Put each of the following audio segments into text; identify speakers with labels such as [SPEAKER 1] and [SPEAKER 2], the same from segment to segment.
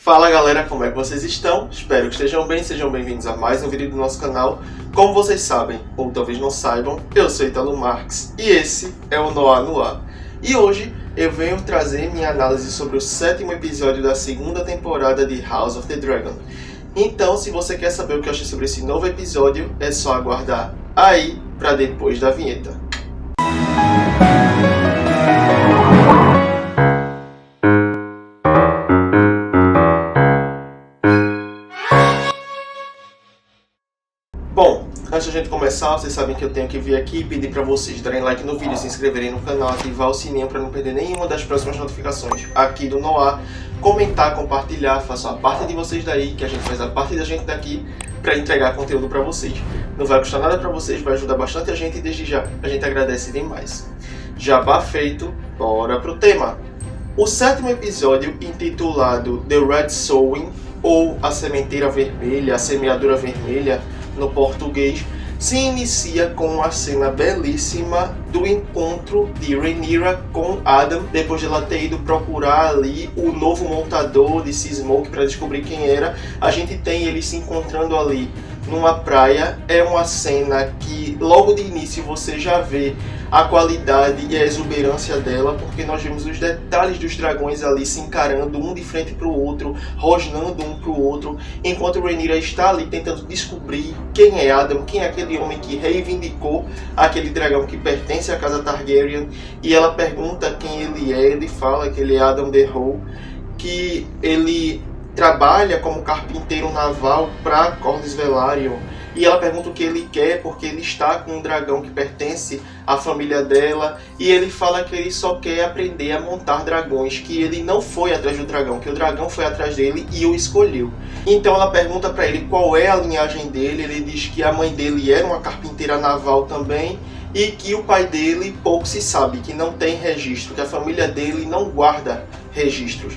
[SPEAKER 1] Fala galera, como é que vocês estão? Espero que estejam bem, sejam bem-vindos a mais um vídeo do nosso canal. Como vocês sabem, ou talvez não saibam, eu sou Italo Marques e esse é o Noir no Ar. E hoje eu venho trazer minha análise sobre o 7º episódio da 2ª temporada de House of the Dragon. Então, se você quer saber o que eu achei sobre esse novo episódio, é só aguardar aí pra depois da vinheta. Bom, antes da gente começar, vocês sabem que eu tenho que vir aqui e pedir para vocês darem like no vídeo, se inscreverem no canal, ativar o sininho para não perder nenhuma das próximas notificações aqui do Noir, comentar, compartilhar, façam a parte de vocês daí, que a gente faz a parte da gente daqui para entregar conteúdo para vocês. Não vai custar nada para vocês, vai ajudar bastante a gente e desde já a gente agradece demais. Jabá feito, bora pro tema. O 7º episódio, intitulado The Red Sowing, ou A Sementeira Vermelha, a Semeadura Vermelha, no português, se inicia com uma cena belíssima do encontro de Rhaenyra com Adam, depois de ela ter ido procurar ali o novo montador de Sea-Smoke para descobrir quem era. A gente tem eles se encontrando ali numa praia. É uma cena que logo de início você já vê a qualidade e a exuberância dela, porque nós vemos os detalhes dos dragões ali se encarando um de frente para o outro, rosnando um para o outro, enquanto Rhaenyra está ali tentando descobrir quem é Adam, quem é aquele homem que reivindicou aquele dragão que pertence à casa Targaryen, e ela pergunta quem ele é. Ele fala que ele é Adam the Whole, que ele trabalha como carpinteiro naval para Corlys Velaryon. E ela pergunta o que ele quer, porque ele está com um dragão que pertence à família dela. E ele fala que ele só quer aprender a montar dragões, que ele não foi atrás do dragão, que o dragão foi atrás dele e o escolheu. Então ela pergunta para ele qual é a linhagem dele. Ele diz que a mãe dele era uma carpinteira naval também, e que o pai dele pouco se sabe, que não tem registro, que a família dele não guarda registros.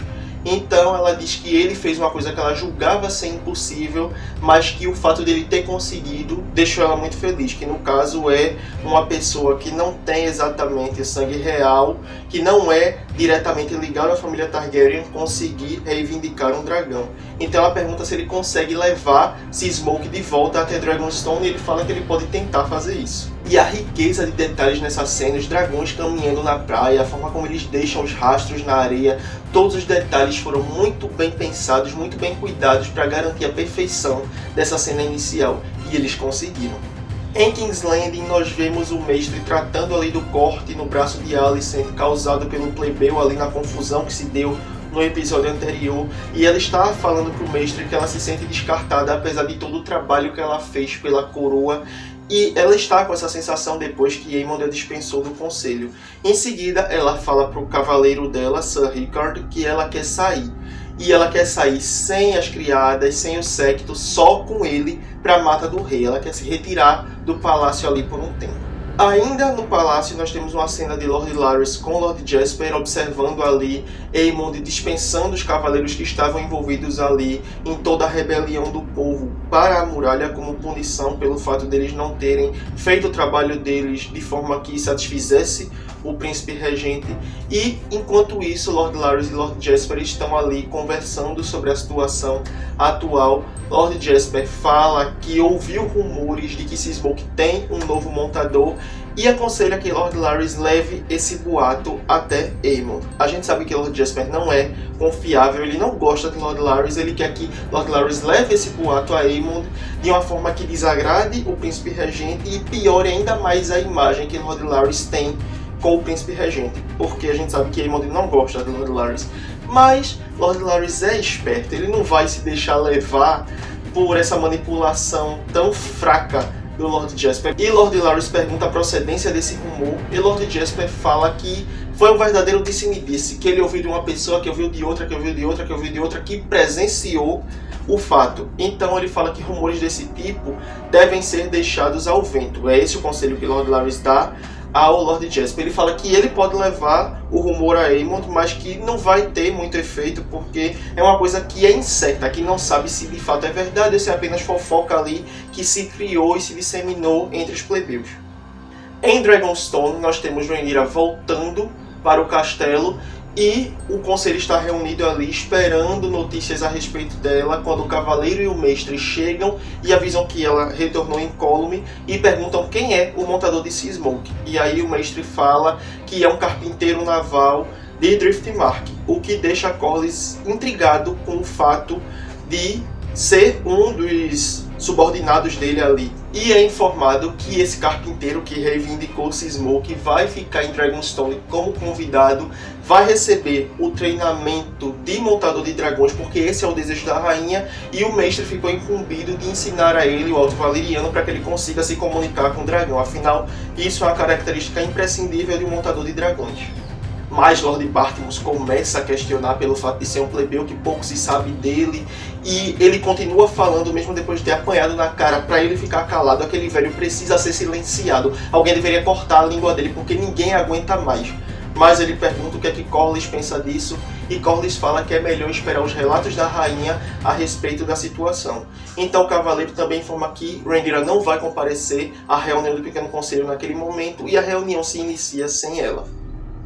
[SPEAKER 1] Então ela diz que ele fez uma coisa que ela julgava ser impossível, mas que o fato dele ter conseguido deixou ela muito feliz, que no caso é uma pessoa que não tem exatamente sangue real, que não é diretamente ligado à família Targaryen, conseguir reivindicar um dragão. Então ela pergunta se ele consegue levar Sea-Smoke de volta até Dragonstone, e ele fala que ele pode tentar fazer isso. E a riqueza de detalhes nessa cena, os dragões caminhando na praia, a forma como eles deixam os rastros na areia, todos os detalhes foram muito bem pensados, muito bem cuidados para garantir a perfeição dessa cena inicial, e eles conseguiram. Em King's Landing nós vemos o mestre tratando ali do corte no braço de Alicent causado pelo plebeu ali na confusão que se deu no episódio anterior, e ela está falando para o mestre que ela se sente descartada apesar de todo o trabalho que ela fez pela coroa. E ela está com essa sensação depois que Aemond a dispensou do conselho. Em seguida, ela fala para o cavaleiro dela, Sir Rickard, que ela quer sair. E ela quer sair sem as criadas, sem o séquito, só com ele para a Mata do Rei. Ela quer se retirar do palácio ali por um tempo. Ainda no palácio nós temos uma cena de Lord Larys com Lord Jasper observando ali Aemond dispensando os cavaleiros que estavam envolvidos ali em toda a rebelião do povo para a muralha como punição pelo fato deles não terem feito o trabalho deles de forma que satisfizesse o príncipe regente. E enquanto isso, Lord Larys e Lord Jasper estão ali conversando sobre a situação atual. Lord Jasper fala que ouviu rumores de que Sea-Smoke tem um novo montador e aconselha que Lord Larys leve esse boato até Aemond. A gente sabe que Lord Jasper não é confiável, ele não gosta de Lord Larys, ele quer que Lord Larys leve esse boato a Aemond de uma forma que desagrade o príncipe regente e piore ainda mais a imagem que Lord Larys tem com o príncipe regente, porque a gente sabe que Aemond não gosta de Lord Larys. Mas Lord Larys é esperto, ele não vai se deixar levar por essa manipulação tão fraca do Lord Jasper. E Lord Larys pergunta a procedência desse rumor, e Lord Jasper fala que foi um verdadeiro disse-me-disse, que ele ouviu de uma pessoa, que ouviu de outra, que ouviu de outra, que ouviu de outra, que presenciou o fato. Então ele fala que rumores desse tipo devem ser deixados ao vento. É esse o conselho que Lord Larys dá ao Lord Jasper. Ele fala que ele pode levar o rumor a Aemond, mas que não vai ter muito efeito, porque é uma coisa que é incerta, que não sabe se de fato é verdade ou se é apenas fofoca ali que se criou e se disseminou entre os plebeus. Em Dragonstone nós temos Rhaenyra voltando para o castelo E o conselho está reunido ali esperando notícias a respeito dela quando o cavaleiro e o mestre chegam e avisam que ela retornou incólume e perguntam quem é o montador de Sea Smoke. E aí o mestre fala que é um carpinteiro naval de Driftmark, o que deixa Corlys intrigado com o fato de ser um dos subordinados dele ali. E é informado que esse carpinteiro que reivindicou Sea Smoke vai ficar em Dragonstone como convidado, vai receber o treinamento de montador de dragões, porque esse é o desejo da rainha, e o mestre ficou incumbido de ensinar a ele o Alto Valyriano para que ele consiga se comunicar com o dragão. Afinal, isso é uma característica imprescindível de um montador de dragões. Mas Lord Bartmus começa a questionar pelo fato de ser um plebeu, que pouco se sabe dele, e ele continua falando mesmo depois de ter apanhado na cara. Para ele ficar calado, aquele velho precisa ser silenciado. Alguém deveria cortar a língua dele porque ninguém aguenta mais. Mas ele pergunta o que é que Corlys pensa disso, e Corlys fala que é melhor esperar os relatos da rainha a respeito da situação. Então o cavaleiro também informa que Rhaenyra não vai comparecer à reunião do Pequeno Conselho naquele momento, e a reunião se inicia sem ela.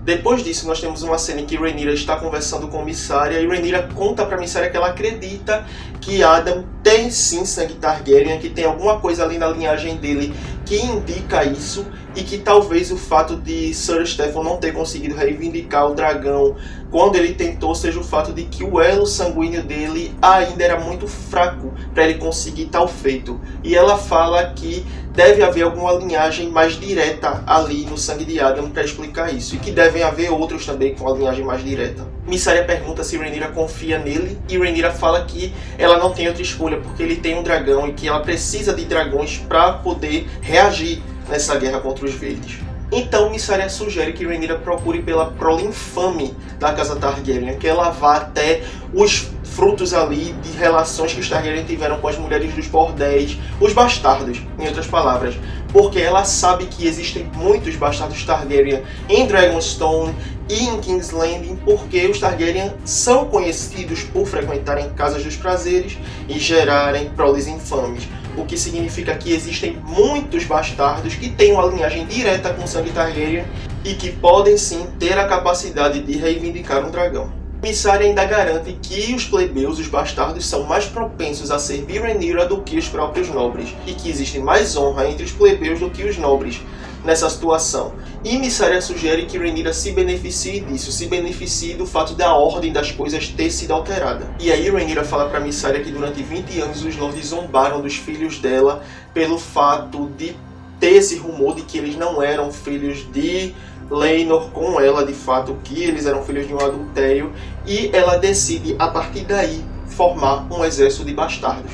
[SPEAKER 1] Depois disso, nós temos uma cena em que Rhaenyra está conversando com Mysaria, e Rhaenyra conta para Mysaria que ela acredita que Adam tem sim sangue Targaryen, que tem alguma coisa ali na linhagem dele que indica isso, e que talvez o fato de Sir Steffon não ter conseguido reivindicar o dragão quando ele tentou seja o fato de que o elo sanguíneo dele ainda era muito fraco para ele conseguir tal feito. E ela fala que deve haver alguma linhagem mais direta ali no sangue de Adam para explicar isso, e que devem haver outros também com a linhagem mais direta. Mysaria pergunta se Rhaenyra confia nele, e Rhaenyra fala que ela não tem outra escolha porque ele tem um dragão e que ela precisa de dragões para poder reagir nessa guerra contra os verdes. Então Mysaria sugere que Rhaenyra procure pela prole infame da casa Targaryen, que ela vá até os frutos ali de relações que os Targaryen tiveram com as mulheres dos bordéis, os bastardos, em outras palavras, porque ela sabe que existem muitos bastardos Targaryen em Dragonstone e em King's Landing, porque os Targaryen são conhecidos por frequentarem casas dos prazeres e gerarem proles infames, o que significa que existem muitos bastardos que têm uma linhagem direta com sangue Targaryen e que podem sim ter a capacidade de reivindicar um dragão. Mysaria ainda garante que os plebeus, os bastardos, são mais propensos a servir Rhaenyra do que os próprios nobres, e que existe mais honra entre os plebeus do que os nobres nessa situação. E Mysaria sugere que Rhaenyra se beneficie disso, se beneficie do fato da ordem das coisas ter sido alterada. E aí Rhaenyra fala para Mysaria que durante 20 anos os lords zombaram dos filhos dela pelo fato de ter esse rumor de que eles não eram filhos de Laenor com ela, de fato, que eles eram filhos de um adultério, e ela decide, a partir daí, formar um exército de bastardos.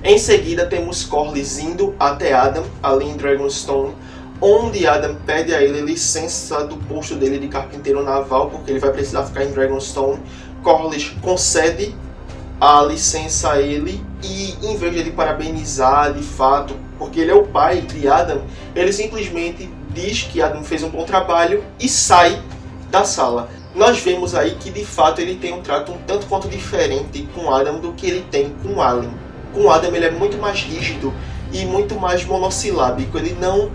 [SPEAKER 1] Em seguida, temos Corlys indo até Adam, ali em Dragonstone, onde Adam pede a ele licença do posto dele de carpinteiro naval, porque ele vai precisar ficar em Dragonstone. Corlys concede a licença a ele, e em vez de ele parabenizar de fato, porque ele é o pai de Adam, ele simplesmente diz que Adam fez um bom trabalho e sai da sala. Nós vemos aí que de fato ele tem um trato um tanto quanto diferente com Adam do que ele tem com Alicent. Com Adam ele é muito mais rígido e muito mais monossilábico, ele não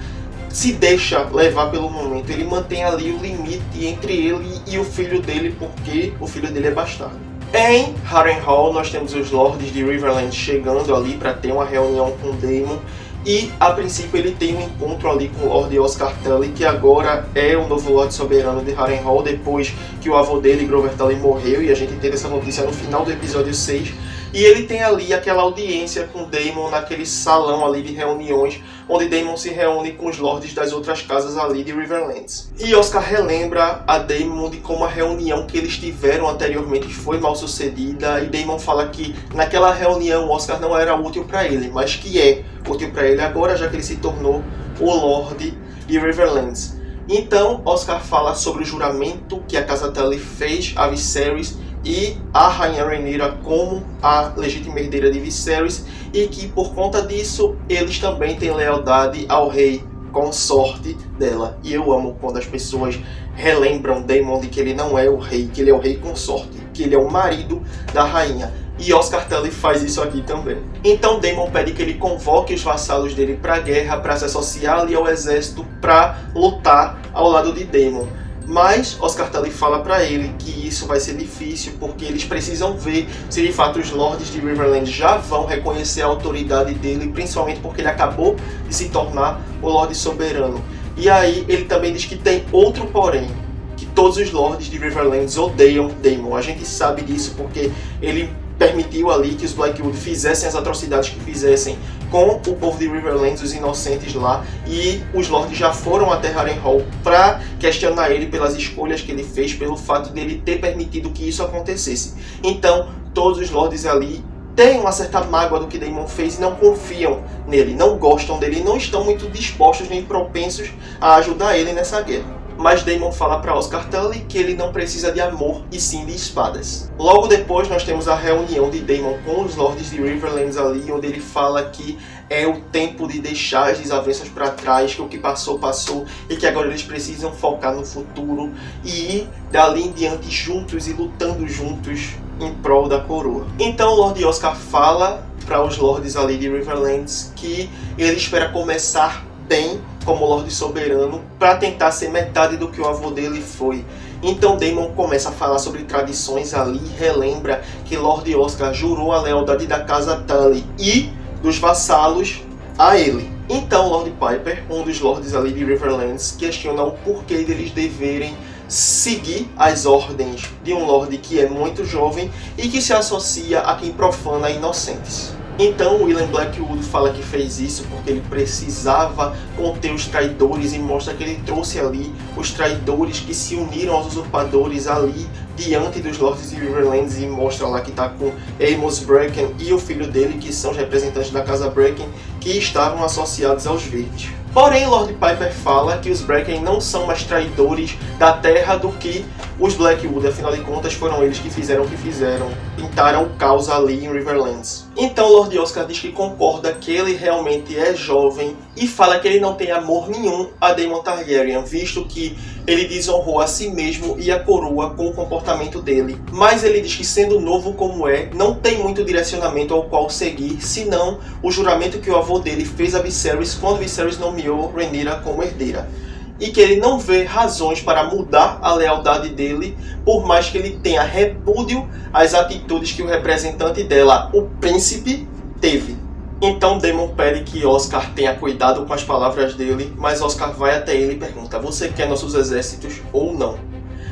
[SPEAKER 1] se deixa levar pelo momento, ele mantém ali o limite entre ele e o filho dele, porque o filho dele é bastardo. Em Harrenhal nós temos os lords de Riverland chegando ali para ter uma reunião com Daemon, e a princípio ele tem um encontro ali com o Lord Oscar Tully, que agora é o novo Lorde Soberano de Harrenhal, depois que o avô dele, Grover Tully, morreu, e a gente teve essa notícia no final do episódio 6. E ele tem ali aquela audiência com Daemon naquele salão ali de reuniões, onde Daemon se reúne com os lords das outras casas ali de Riverlands. E Oscar relembra a Daemon de como a reunião que eles tiveram anteriormente foi mal sucedida, e Daemon fala que naquela reunião Oscar não era útil para ele, mas que é útil para ele agora, já que ele se tornou o Lorde de Riverlands. Então Oscar fala sobre o juramento que a casa Tully fez a Viserys e a rainha Rhaenyra como a legítima herdeira de Viserys, e que por conta disso eles também têm lealdade ao rei consorte dela. E eu amo quando as pessoas relembram Daemon de que ele não é o rei, que ele é o rei consorte, que ele é o marido da rainha. E Oscar Tully faz isso aqui também. Então Daemon pede que ele convoque os vassalos dele para a guerra, para se associar ali ao exército, para lutar ao lado de Daemon. Mas Oscar Tully fala para ele que isso vai ser difícil porque eles precisam ver se de fato os Lordes de Riverlands já vão reconhecer a autoridade dele, principalmente porque ele acabou de se tornar o Lorde Soberano. E aí ele também diz que tem outro porém, que todos os Lordes de Riverlands odeiam Daemon. A gente sabe disso porque ele permitiu ali que os Blackwood fizessem as atrocidades que fizessem com o povo de Riverlands, os inocentes lá, e os Lords já foram até Harrenhal para questionar ele pelas escolhas que ele fez, pelo fato dele ter permitido que isso acontecesse. Então, todos os Lords ali têm uma certa mágoa do que Daemon fez e não confiam nele, não gostam dele e não estão muito dispostos nem propensos a ajudar ele nessa guerra. Mas Daemon fala para Oscar Tully que ele não precisa de amor e sim de espadas. Logo depois nós temos a reunião de Daemon com os Lordes de Riverlands ali, onde ele fala que é o tempo de deixar as desavenças para trás, que o que passou, passou, e que agora eles precisam focar no futuro e ir dali em diante juntos e lutando juntos em prol da coroa. Então o Lord Oscar fala para os Lordes ali de Riverlands que ele espera começar bem como Lorde Soberano para tentar ser metade do que o avô dele foi. Então Daemon começa a falar sobre tradições ali e relembra que Lord Oscar jurou a lealdade da casa Tully e dos vassalos a ele. Então Lord Piper, um dos Lordes ali de Riverlands, questiona o porquê deles deverem seguir as ordens de um Lorde que é muito jovem e que se associa a quem profana inocentes. Então William Blackwood fala que fez isso porque ele precisava conter os traidores e mostra que ele trouxe ali os traidores que se uniram aos usurpadores ali diante dos Lordes de Riverlands, e mostra lá que está com Amos Bracken e o filho dele, que são os representantes da casa Bracken, que estavam associados aos Verdes. Porém, Lord Piper fala que os Bracken não são mais traidores da terra do que os Blackwood, afinal de contas foram eles que fizeram o que fizeram, pintaram o caos ali em Riverlands. Então Lord Oscar diz que concorda que ele realmente é jovem e fala que ele não tem amor nenhum a Daemon Targaryen, visto que ele desonrou a si mesmo e a coroa com o comportamento dele. Mas ele diz que, sendo novo como é, não tem muito direcionamento ao qual seguir, senão o juramento que o avô dele fez a Viserys quando Viserys nomeou Rhaenyra como herdeira. E que ele não vê razões para mudar a lealdade dele, por mais que ele tenha repúdio às atitudes que o representante dela, o príncipe, teve. Então Daemon pede que Oscar tenha cuidado com as palavras dele, mas Oscar vai até ele e pergunta: você quer nossos exércitos ou não?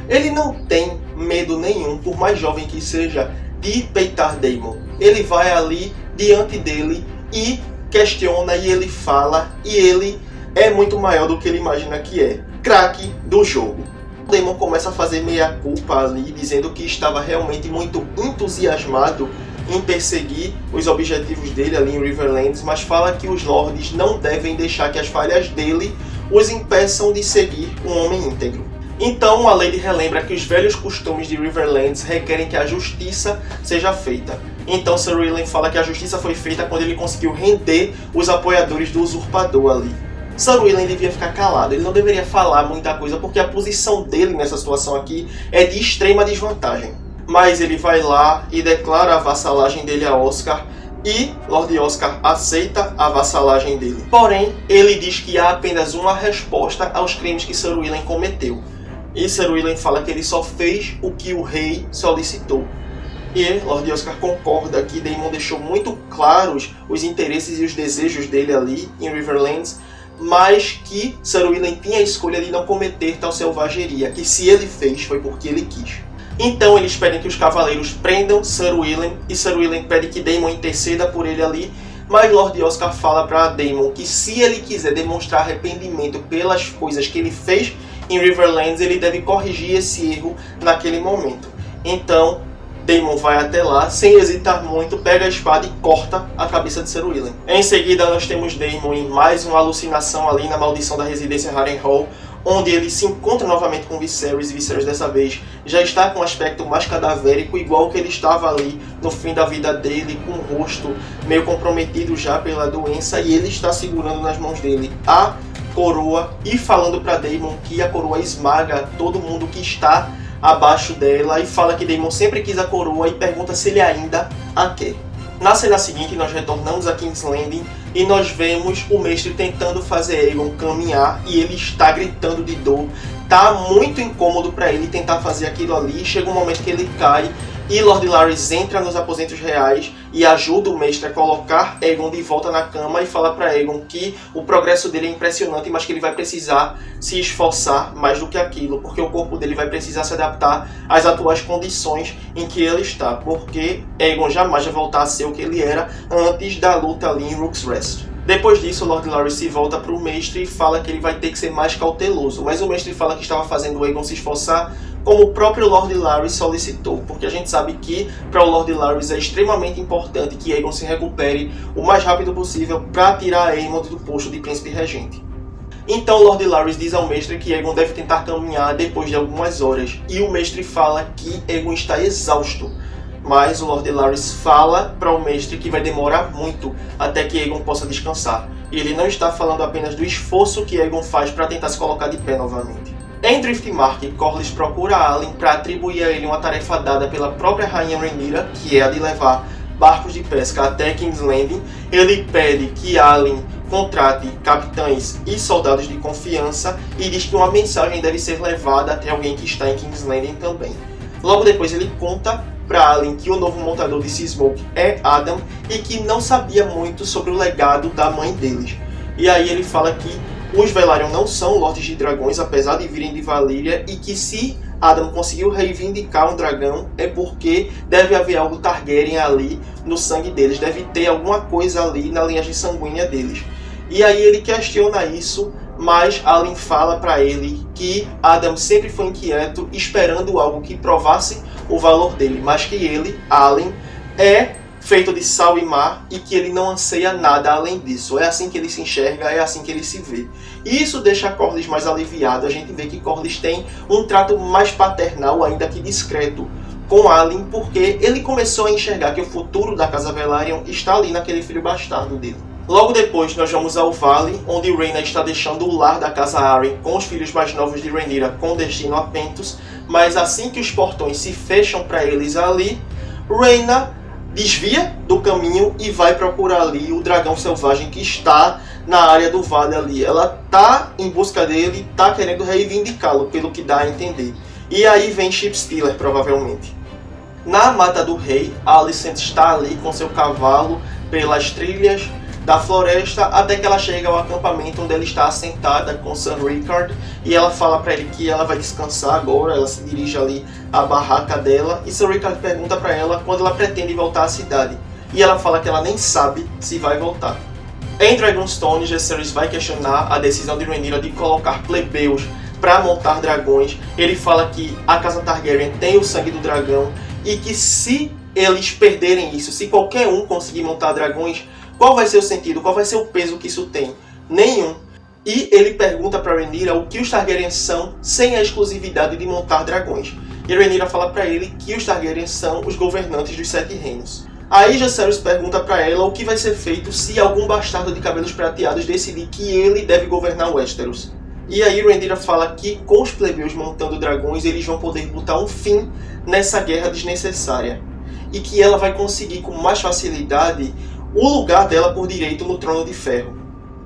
[SPEAKER 1] Ele não tem medo nenhum, por mais jovem que seja, de peitar Daemon. Ele vai ali diante dele e questiona, e ele fala, e ele é muito maior do que ele imagina que é. Craque do jogo. Daemon começa a fazer meia-culpa ali, dizendo que estava realmente muito entusiasmado em perseguir os objetivos dele ali em Riverlands, mas fala que os Lordes não devem deixar que as falhas dele os impeçam de seguir um homem íntegro. Então a Lady relembra que os velhos costumes de Riverlands requerem que a justiça seja feita. Então Sir William fala que a justiça foi feita quando ele conseguiu render os apoiadores do usurpador ali. Sir William devia ficar calado, ele não deveria falar muita coisa porque a posição dele nessa situação aqui é de extrema desvantagem. Mas ele vai lá e declara a vassalagem dele a Oscar, e Lord Oscar aceita a vassalagem dele. Porém, ele diz que há apenas uma resposta aos crimes que Sir William cometeu. E Sir William fala que ele só fez o que o rei solicitou. E Lord Oscar concorda que Daemon deixou muito claros os interesses e os desejos dele ali em Riverlands, mas que Sir William tinha a escolha de não cometer tal selvageria, que se ele fez foi porque ele quis. Então eles pedem que os cavaleiros prendam Sir William, e Sir William pede que Daemon interceda por ele ali, mas Lord Oscar fala para Daemon que se ele quiser demonstrar arrependimento pelas coisas que ele fez em Riverlands, ele deve corrigir esse erro naquele momento. Então Daemon vai até lá, sem hesitar muito, pega a espada e corta a cabeça de Sir William. Em seguida nós temos Daemon em mais uma alucinação ali na maldição da residência Harrenhal, onde ele se encontra novamente com Viserys, e Viserys dessa vez já está com um aspecto mais cadavérico, igual que ele estava ali no fim da vida dele, com o rosto meio comprometido já pela doença, e ele está segurando nas mãos dele a coroa e falando para Daemon que a coroa esmaga todo mundo que está abaixo dela, e fala que Daemon sempre quis a coroa e pergunta se ele ainda a quer. Na cena seguinte, nós retornamos a King's Landing e nós vemos o mestre tentando fazer Aegon caminhar e ele está gritando de dor. Tá muito incômodo para ele tentar fazer aquilo ali. Chega um momento que ele cai e Lord Larys entra nos aposentos reais e ajuda o mestre a colocar Aegon de volta na cama e fala para Aegon que o progresso dele é impressionante, mas que ele vai precisar se esforçar mais do que aquilo, porque o corpo dele vai precisar se adaptar às atuais condições em que ele está, porque Aegon jamais vai voltar a ser o que ele era antes da luta ali em Rook's Rest. Depois disso, Lord Larys se volta para o mestre e fala que ele vai ter que ser mais cauteloso, mas o mestre fala que estava fazendo o Aegon se esforçar como o próprio Lord Larys solicitou, porque a gente sabe que para o Lord Larys é extremamente importante que Aegon se recupere o mais rápido possível para tirar Aemond do posto de príncipe regente. Então Lord Larys diz ao mestre que Aegon deve tentar caminhar depois de algumas horas, e o mestre fala que Aegon está exausto. Mas o Lord Larys fala para o mestre que vai demorar muito até que Aegon possa descansar. E ele não está falando apenas do esforço que Aegon faz para tentar se colocar de pé novamente. Em Driftmark, Corlys procura Alyn para atribuir a ele uma tarefa dada pela própria rainha Rhaenyra, que é a de levar barcos de pesca até King's Landing. Ele pede que Alyn contrate capitães e soldados de confiança e diz que uma mensagem deve ser levada até alguém que está em King's Landing também. Logo depois ele conta para Alyn que o novo montador de Seasmoke é Adam e que não sabia muito sobre o legado da mãe deles. E aí ele fala que os Velaryon não são lordes de dragões, apesar de virem de Valíria, e que se Adam conseguiu reivindicar um dragão é porque deve haver algo Targaryen ali no sangue deles, deve ter alguma coisa ali na linhagem sanguínea deles. E aí ele questiona isso, mas Alyn fala para ele que Adam sempre foi inquieto, esperando algo que provasse o valor dele, mas que ele, Alyn, é feito de sal e mar e que ele não anseia nada além disso. É assim que ele se enxerga, é assim que ele se vê. E isso deixa Corlys mais aliviado. A gente vê que Corlys tem um trato mais paternal, ainda que discreto, com Alyn, porque ele começou a enxergar que o futuro da Casa Velaryon está ali naquele filho bastardo dele. Logo depois nós vamos ao vale, onde Rhaena está deixando o lar da Casa Arryn com os filhos mais novos de Rhaenyra com destino a Pentos, mas assim que os portões se fecham para eles ali, Rhaena desvia do caminho e vai procurar ali o dragão selvagem que está na área do vale ali. Ela tá em busca dele, tá querendo reivindicá-lo, pelo que dá a entender. E aí vem Shipstealer, provavelmente. Na Mata do Rei, Alicent está ali com seu cavalo pelas trilhas da floresta até que ela chega ao acampamento onde ela está assentada com Sir Rickard e ela fala para ele que ela vai descansar agora. Ela se dirige ali à barraca dela e Sir Rickard pergunta para ela quando ela pretende voltar à cidade e ela fala que ela nem sabe se vai voltar. Em Dragonstone, Jaehaerys vai questionar a decisão de Rhaenyra de colocar plebeus para montar dragões. Ele fala que a Casa Targaryen tem o sangue do dragão e que se eles perderem isso, se qualquer um conseguir montar dragões, qual vai ser o sentido? Qual vai ser o peso que isso tem? Nenhum. E ele pergunta para Rhaenyra o que os Targaryen são sem a exclusividade de montar dragões. E Rhaenyra fala para ele que os Targaryen são os governantes dos 7 reinos. Aí Jaehaerys pergunta para ela o que vai ser feito se algum bastardo de cabelos prateados decidir que ele deve governar Westeros. E aí Rhaenyra fala que com os plebeus montando dragões eles vão poder botar um fim nessa guerra desnecessária. E que ela vai conseguir com mais facilidade o lugar dela por direito no Trono de Ferro.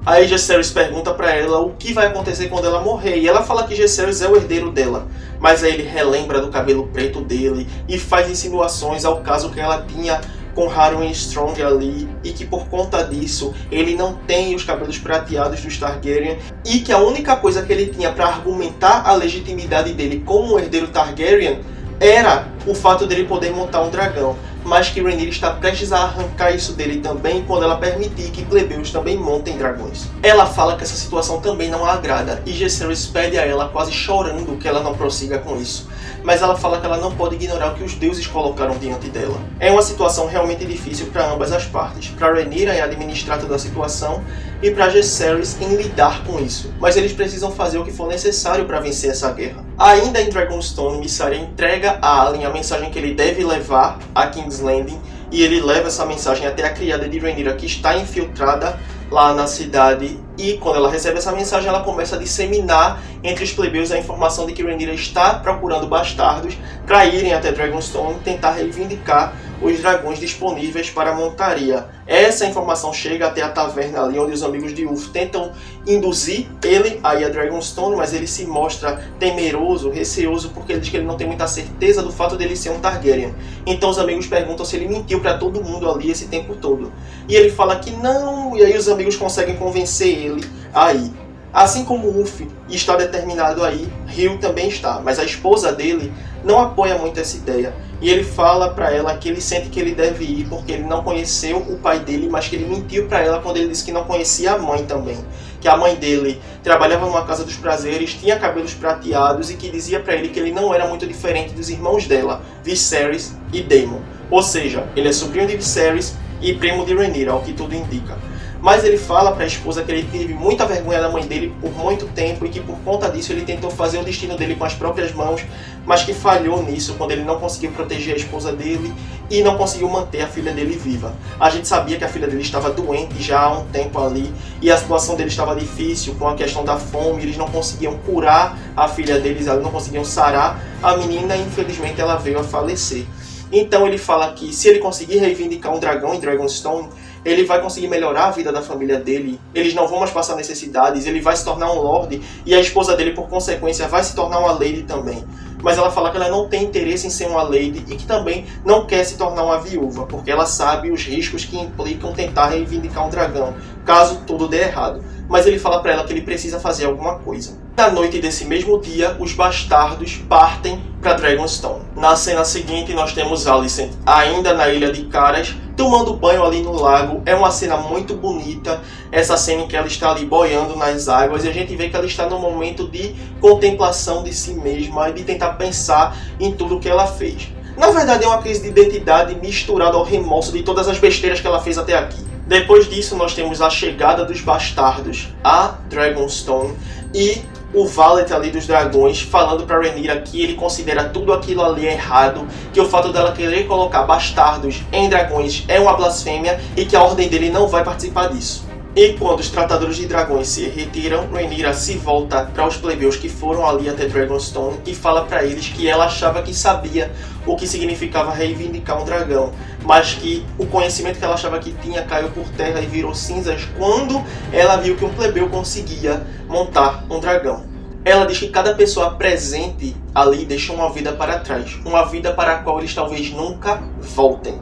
[SPEAKER 1] Aí Jaehaerys pergunta para ela o que vai acontecer quando ela morrer, e ela fala que Jaehaerys é o herdeiro dela, mas aí ele relembra do cabelo preto dele e faz insinuações ao caso que ela tinha com Harwin Strong ali, e que por conta disso ele não tem os cabelos prateados dos Targaryen, e que a única coisa que ele tinha para argumentar a legitimidade dele como um herdeiro Targaryen era o fato dele poder montar um dragão, mas que Rhaenyra está prestes a arrancar isso dele também quando ela permitir que plebeus também montem dragões. Ela fala que essa situação também não a agrada, e Jaehaerys pede a ela, quase chorando, que ela não prossiga com isso. Mas ela fala que ela não pode ignorar o que os deuses colocaram diante dela. É uma situação realmente difícil para ambas as partes, para Rhaenyra em administrar toda a situação e para Jaehaerys em lidar com isso. Mas eles precisam fazer o que for necessário para vencer essa guerra. Ainda em Dragonstone, Mysaria entrega a Alyn a mensagem que ele deve levar a King's Landing, e ele leva essa mensagem até a criada de Rhaenyra, que está infiltrada lá na cidade, e quando ela recebe essa mensagem ela começa a disseminar entre os plebeus a informação de que Rhaenyra está procurando bastardos para irem até Dragonstone tentar reivindicar os dragões disponíveis para montaria. Essa informação chega até a taverna ali, onde os amigos de Ulf tentam induzir ele a ir a Dragonstone, mas ele se mostra temeroso, receoso, porque ele diz que ele não tem muita certeza do fato dele ser um Targaryen. Então os amigos perguntam se ele mentiu para todo mundo ali esse tempo todo. E ele fala que não, e aí os amigos conseguem convencer ele a ir. Assim como Ulf está determinado a ir, Hugh também está, mas a esposa dele não apoia muito essa ideia. E ele fala para ela que ele sente que ele deve ir porque ele não conheceu o pai dele, mas que ele mentiu para ela quando ele disse que não conhecia a mãe também. Que a mãe dele trabalhava numa casa dos prazeres, tinha cabelos prateados e que dizia para ele que ele não era muito diferente dos irmãos dela, Viserys e Daemon. Ou seja, ele é sobrinho de Viserys e primo de Rhaenyra, ao que tudo indica. Mas ele fala para a esposa que ele teve muita vergonha da mãe dele por muito tempo e que por conta disso ele tentou fazer o destino dele com as próprias mãos, mas que falhou nisso quando ele não conseguiu proteger a esposa dele e não conseguiu manter a filha dele viva. A gente sabia que a filha dele estava doente já há um tempo ali e a situação dele estava difícil com a questão da fome, eles não conseguiam curar a filha deles, eles não conseguiam sarar a menina e infelizmente ela veio a falecer. Então ele fala que se ele conseguir reivindicar um dragão em Dragonstone, ele vai conseguir melhorar a vida da família dele, eles não vão mais passar necessidades, ele vai se tornar um lord e a esposa dele, por consequência, vai se tornar uma lady também. Mas ela fala que ela não tem interesse em ser uma lady e que também não quer se tornar uma viúva, porque ela sabe os riscos que implicam tentar reivindicar um dragão, caso tudo dê errado. Mas ele fala para ela que ele precisa fazer alguma coisa. Na noite desse mesmo dia, os bastardos partem para Dragonstone. Na cena seguinte, nós temos Alicent ainda na Ilha de Caras, tomando banho ali no lago. É uma cena muito bonita, essa cena em que ela está ali boiando nas águas, e a gente vê que ela está num momento de contemplação de si mesma e de tentar pensar em tudo que ela fez. Na verdade, é uma crise de identidade misturada ao remorso de todas as besteiras que ela fez até aqui. Depois disso, nós temos a chegada dos bastardos a Dragonstone e o Valet ali dos dragões falando para Rhaenyra que ele considera tudo aquilo ali errado, que o fato dela querer colocar bastardos em dragões é uma blasfêmia e que a ordem dele não vai participar disso. E quando os tratadores de dragões se retiram, Rhaenyra se volta para os plebeus que foram ali até Dragonstone e fala para eles que ela achava que sabia o que significava reivindicar um dragão, mas que o conhecimento que ela achava que tinha caiu por terra e virou cinzas quando ela viu que um plebeu conseguia montar um dragão. Ela diz que cada pessoa presente ali deixou uma vida para trás, uma vida para a qual eles talvez nunca voltem,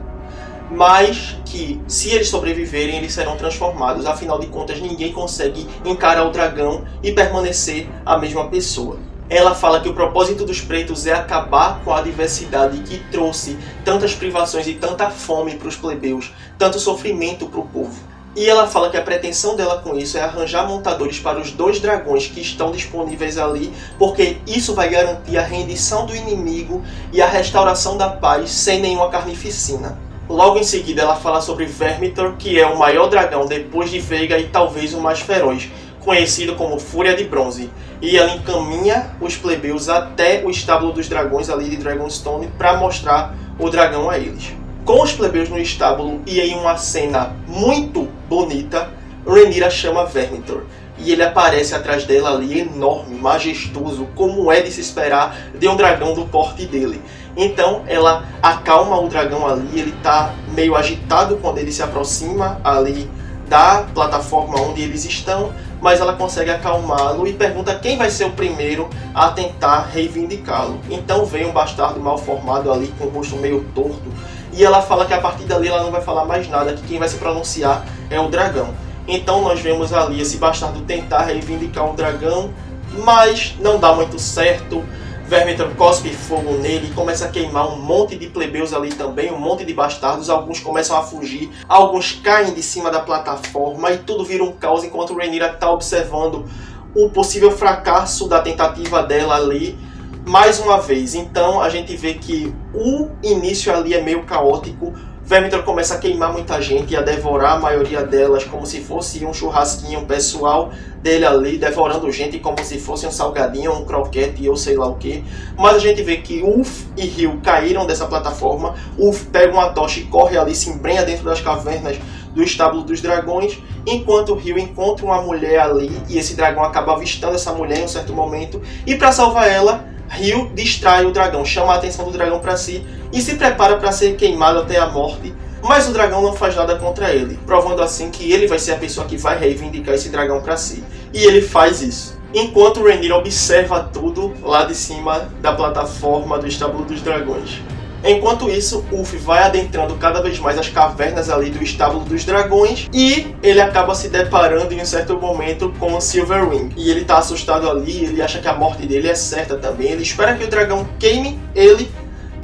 [SPEAKER 1] mas que se eles sobreviverem eles serão transformados. Afinal de contas, ninguém consegue encarar o dragão e permanecer a mesma pessoa. Ela fala que o propósito dos pretos é acabar com a adversidade que trouxe tantas privações e tanta fome para os plebeus, tanto sofrimento para o povo. E ela fala que a pretensão dela com isso é arranjar montadores para os 2 dragões que estão disponíveis ali, porque isso vai garantir a rendição do inimigo e a restauração da paz sem nenhuma carnificina. Logo em seguida ela fala sobre Vermithor, que é o maior dragão depois de Veiga e talvez o mais feroz, conhecido como Fúria de Bronze. E ela encaminha os plebeus até o estábulo dos dragões ali de Dragonstone para mostrar o dragão a eles. Com os plebeus no estábulo e em uma cena muito bonita, Rhaenyra chama Vermithor. E ele aparece atrás dela ali, enorme, majestoso, como é de se esperar de um dragão do porte dele. Então ela acalma o dragão ali, ele está meio agitado quando ele se aproxima ali da plataforma onde eles estão, mas ela consegue acalmá-lo e pergunta quem vai ser o primeiro a tentar reivindicá-lo. Então vem um bastardo mal formado ali, com o rosto meio torto, e ela fala que a partir dali ela não vai falar mais nada, que quem vai se pronunciar é o dragão. Então nós vemos ali esse bastardo tentar reivindicar o dragão, mas não dá muito certo. Vermithor cospe fogo nele e começa a queimar um monte de plebeus ali também, um monte de bastardos. Alguns começam a fugir, alguns caem de cima da plataforma e tudo vira um caos enquanto Rhaenyra está observando o possível fracasso da tentativa dela ali mais uma vez. Então a gente vê que o início ali é meio caótico. Vermithor começa a queimar muita gente e a devorar a maioria delas como se fosse um churrasquinho pessoal dele ali, devorando gente como se fosse um salgadinho, um croquete ou sei lá o que. Mas a gente vê que Ulf e Hugh caíram dessa plataforma. Ulf pega uma tocha e corre ali, se embrenha dentro das cavernas do estábulo dos dragões, enquanto Hugh encontra uma mulher ali e esse dragão acaba avistando essa mulher em um certo momento. E para salvar ela, Ryu distrai o dragão, chama a atenção do dragão para si e se prepara para ser queimado até a morte, mas o dragão não faz nada contra ele, provando assim que ele vai ser a pessoa que vai reivindicar esse dragão para si. E ele faz isso. Enquanto Rhaenyra observa tudo lá de cima da plataforma do estábulo dos dragões. Enquanto isso, Ulf vai adentrando cada vez mais as cavernas ali do estábulo dos dragões e ele acaba se deparando em um certo momento com o Silverwing. E ele tá assustado ali, ele acha que a morte dele é certa também, ele espera que o dragão queime ele,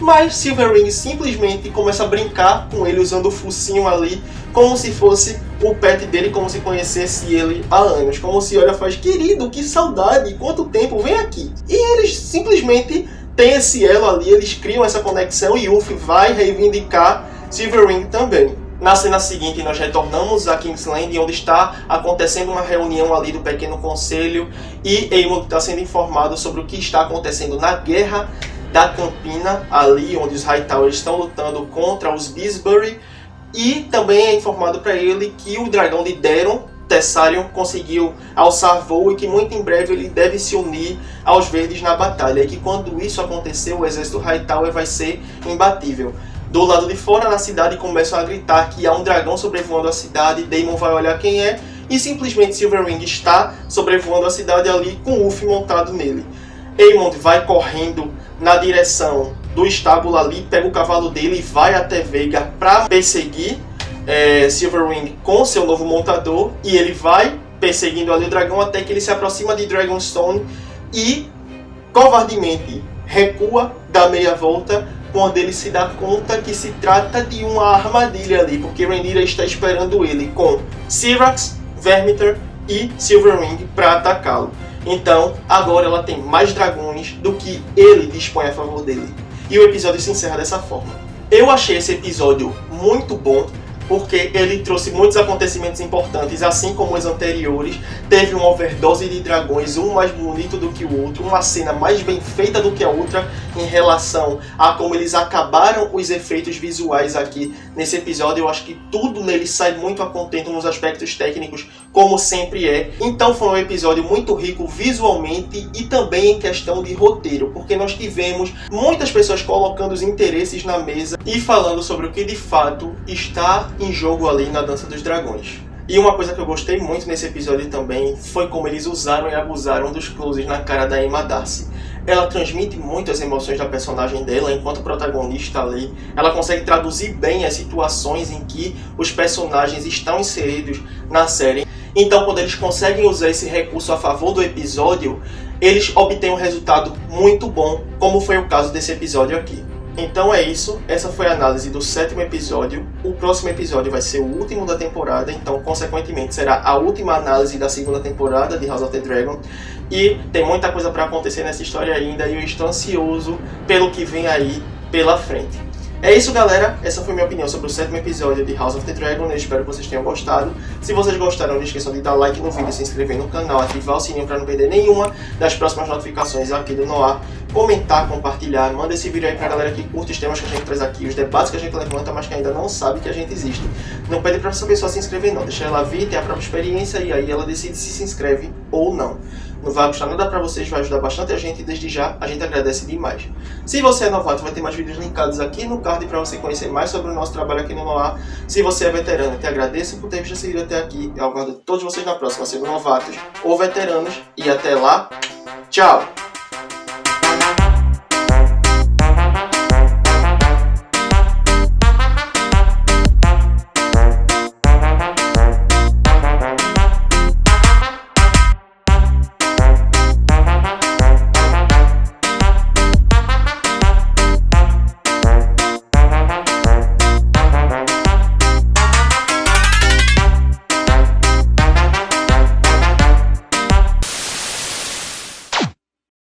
[SPEAKER 1] mas Silverwing simplesmente começa a brincar com ele usando o focinho ali, como se fosse o pet dele, como se conhecesse ele há anos. Como se olha e faz, querido, que saudade, quanto tempo, vem aqui. E eles simplesmente têm esse elo ali, eles criam essa conexão e Ulf vai reivindicar Silverwing também. Na cena seguinte, nós retornamos a King's Landing, onde está acontecendo uma reunião ali do Pequeno Conselho e Aemond está sendo informado sobre o que está acontecendo na Guerra da Campina, ali onde os Hightowers estão lutando contra os Beesbury, e também é informado para ele que o dragão de Daeron, Tessarion, conseguiu alçar voo e que muito em breve ele deve se unir aos Verdes na batalha, e que quando isso acontecer o exército Hightower vai ser imbatível. Do lado de fora, na cidade, começam a gritar que há um dragão sobrevoando a cidade, Daemon vai olhar quem é, e simplesmente Silverwing está sobrevoando a cidade ali com Ulf montado nele. Aemond vai correndo na direção do estábulo ali, pega o cavalo dele e vai até Veigar para perseguir Silverwing com seu novo montador, e ele vai perseguindo ali o dragão até que ele se aproxima de Dragonstone e covardemente recua, dá meia volta, quando ele se dá conta que se trata de uma armadilha ali, porque Rhaenyra está esperando ele com Syrax, Vermithor e Silverwing para atacá-lo. Então, agora ela tem mais dragões do que ele dispõe a favor dele. E o episódio se encerra dessa forma. Eu achei esse episódio muito bom, porque ele trouxe muitos acontecimentos importantes, assim como os anteriores. Teve uma overdose de dragões, um mais bonito do que o outro, uma cena mais bem feita do que a outra em relação a como eles acabaram os efeitos visuais aqui nesse episódio. Eu acho que tudo nele sai muito a contento nos aspectos técnicos, como sempre é. Então foi um episódio muito rico visualmente e também em questão de roteiro, porque nós tivemos muitas pessoas colocando os interesses na mesa e falando sobre o que de fato está em jogo ali na Dança dos Dragões. E uma coisa que eu gostei muito nesse episódio também foi como eles usaram e abusaram dos closes na cara da Aemma D'Arcy. Ela transmite muito as emoções da personagem dela enquanto protagonista ali. Ela consegue traduzir bem as situações em que os personagens estão inseridos na série. Então, quando eles conseguem usar esse recurso a favor do episódio, eles obtêm um resultado muito bom, como foi o caso desse episódio aqui. Então é isso, essa foi a análise do 7º episódio. O próximo episódio vai ser o último da temporada, então consequentemente será a última análise da 2ª temporada de House of the Dragon. E tem muita coisa para acontecer nessa história ainda e eu estou ansioso pelo que vem aí pela frente. É isso, galera, essa foi minha opinião sobre o 7º episódio de House of the Dragon. Eu espero que vocês tenham gostado. Se vocês gostaram, não esqueçam de dar like no vídeo, se inscrever no canal, ativar o sininho para não perder nenhuma das próximas notificações aqui do Noir, comentar, compartilhar, manda esse vídeo aí pra galera que curte os temas que a gente traz aqui, os debates que a gente levanta, mas que ainda não sabe que a gente existe. Não pede pra essa pessoa se inscrever não, deixa ela vir, ter a própria experiência e aí ela decide se inscreve ou não. Não vai custar nada pra vocês, vai ajudar bastante a gente e desde já a gente agradece demais. Se você é novato, vai ter mais vídeos linkados aqui no card pra você conhecer mais sobre o nosso trabalho aqui no Noir. Se você é veterano, eu te agradeço por ter visto esse vídeo até aqui. Eu aguardo todos vocês na próxima, sejam novatos ou veteranos. E até lá, tchau!